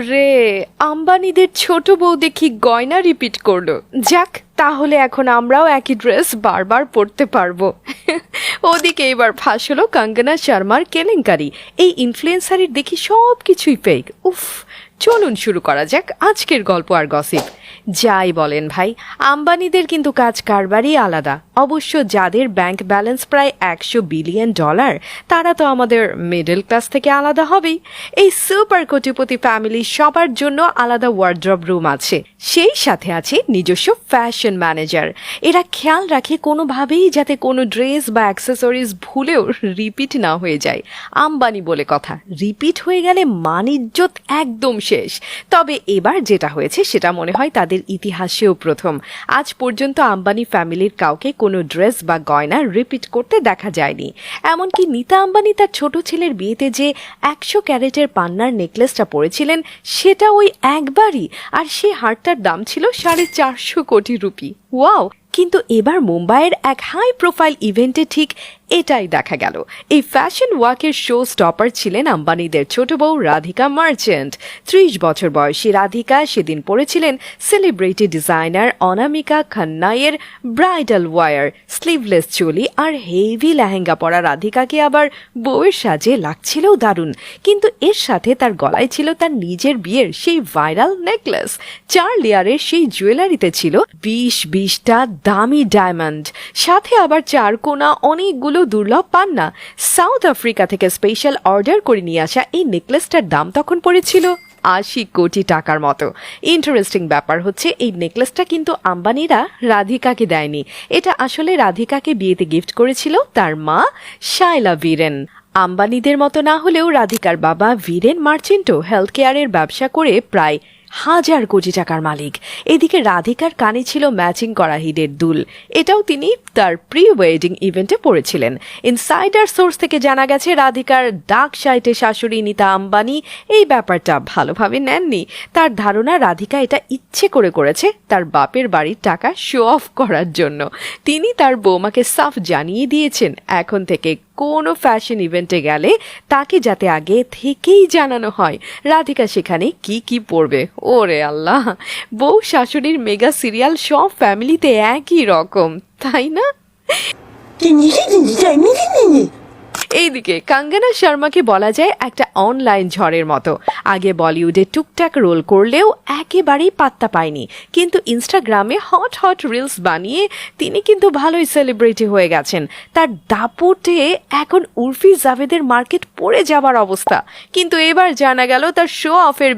রে, আম্বানিদের ছোট বউ দেখি গয়না রিপিট করলো। যাক, তাহলে এখন আমরাও একই ড্রেস বারবার পরতে পারবো। ওদিকে এবার ফাঁস হলো কঙ্গনা শর্মার কেলেঙ্কারি। এই ইনফ্লুয়েন্সারের দেখি সব কিছুই ফেক। উফ, চলুন শুরু করা যাক আজকের গল্প আর গসিপ। যাই বলেন ভাই, আম্বানিদের কিন্তু কাজ কারবারই আলাদা। অবশ্য যাদের ব্যাংক ব্যালেন্স প্রায় $100 বিলিয়ন, তারা তো আমাদের মিডল ক্লাস থেকে আলাদা হবেই। এই সুপার কোটিপতি ফ্যামিলি সবার জন্য আলাদা ওয়ার্ড্রব রুম আছে, সেই সাথে আছে নিজস্ব ফ্যাশন ম্যানেজার। এরা খেয়াল রাখে কোনোভাবেই যাতে কোনো ড্রেস বা অ্যাক্সেসরিজ ভুলেও রিপিট না হয়ে যায়। আম্বানি বলে কথা, রিপিট হয়ে গেলে মান ইজ্জত একদম শেষ। তবে এবার যেটা হয়েছে সেটা মনে হয় তাদের ইতিহাসেও প্রথম। আজ পর্যন্ত আম্বানি ফ্যামিলির কাউকে কোনো ড্রেস বা গয়না রিপিট করতে দেখা যায়নি। এমনকি নীতা আম্বানি তার ছোট ছেলের বিয়েতে যে 100 ক্যারেটের পান্নার নেকলেসটা পরেছিলেন সেটা ওই একবারই, আর সে হারটার দাম ছিল 450 কোটি রুপি। ওয়াও! কিন্তু এবার মুম্বাইয়ের এক হাই প্রোফাইল ইভেন্টে ঠিক এটাই দেখা গেল। এই ফ্যাশন ওয়াকের শো স্টপার ছিলেন আম্বানিদের ছোট বউ রাধিকা মার্চেন্ট। 30 বছর বয়সী রাধিকা সেদিন পরেছিলেন সেলিব্রিটি ডিজাইনার অনামিকা খান্নাইয়ের ব্রাইডাল ওয়ার স্লিভলেস চুলি আর হেভি লেহেঙ্গা পরা রাধিকাকে আবার বউয়ের সাজে লাগছিলও দারুণ। কিন্তু এর সাথে তার গলায় ছিল তার নিজের বিয়ের সেই ভাইরাল নেকলেস। 4 লেয়ারের সেই জুয়েলারিতে ছিল 20টা দামি ডায়মন্ড, সাথে আবার 4 কোনা অনেকগুলো দুর্লভ পান্না। সাউথ আফ্রিকা থেকে স্পেশাল অর্ডার করে নিয়ে আসা এই নেকলেসটার দাম তখন পড়েছিল 80 কোটি টাকার মতো। ইন্টারেস্টিং ব্যাপার হচ্ছে এই নেকলেসটা কিন্তু আম্বানিরা রাধিকাকে দেয়নি। এটা আসলে রাধিকাকে বিয়েতে গিফট করেছিল তার মা শায়লা বীরেন। আম্বানিদের মতো না হলেও রাধিকার বাবা বীরেন মার্চেন্টও হেলথ কেয়ারের ব্যবসা করে প্রায় 1000 কোটি টাকার মালিক। এদিকে রাধিকার কানে ছিল ম্যাচিং করা হিরের দুল, এটাও তিনি তার প্রি ওয়েডিং ইভেন্টে পড়েছিলেন। ইনসাইডার সোর্স থেকে জানা গেছে রাধিকার ডার্ক সাইটে শাশুড়ি নীতা আম্বানি এই ব্যাপারটা ভালোভাবে নেননি। তার ধারণা রাধিকা এটা ইচ্ছে করে করেছে তার বাপের বাড়ির টাকা শো অফ করার জন্য। তিনি তার বৌমাকে সাফ জানিয়ে দিয়েছেন এখন থেকে কোনো ফ্যাশন ইভেন্টে গেলে তাকে যাতে আগে থেকেই জানানো হয় রাধিকা সেখানে কি কি পরবে। ওরে আল্লাহ, বউ শাশুড়ির মেগা সিরিয়াল সব ফ্যামিলিতে একই রকম, তাই না? এইদিকে কঙ্গনা শর্মাকে বলা যায় একটা অনলাইন ঝড়ের মতো। আগে বলিউডে টুকটাক রোল করলেও একেবারেই পাত্তা পায়নি, কিন্তু ইনস্টাগ্রামে হট হট রিলস বানিয়ে তিনি কিন্তু ভালোই সেলিব্রিটি হয়ে গেছেন। তার দাপটে এখন উর্ফি জাভেদের মার্কেট পড়ে যাবার অবস্থা। কিন্তু এবার জানা গেল তার শো অফের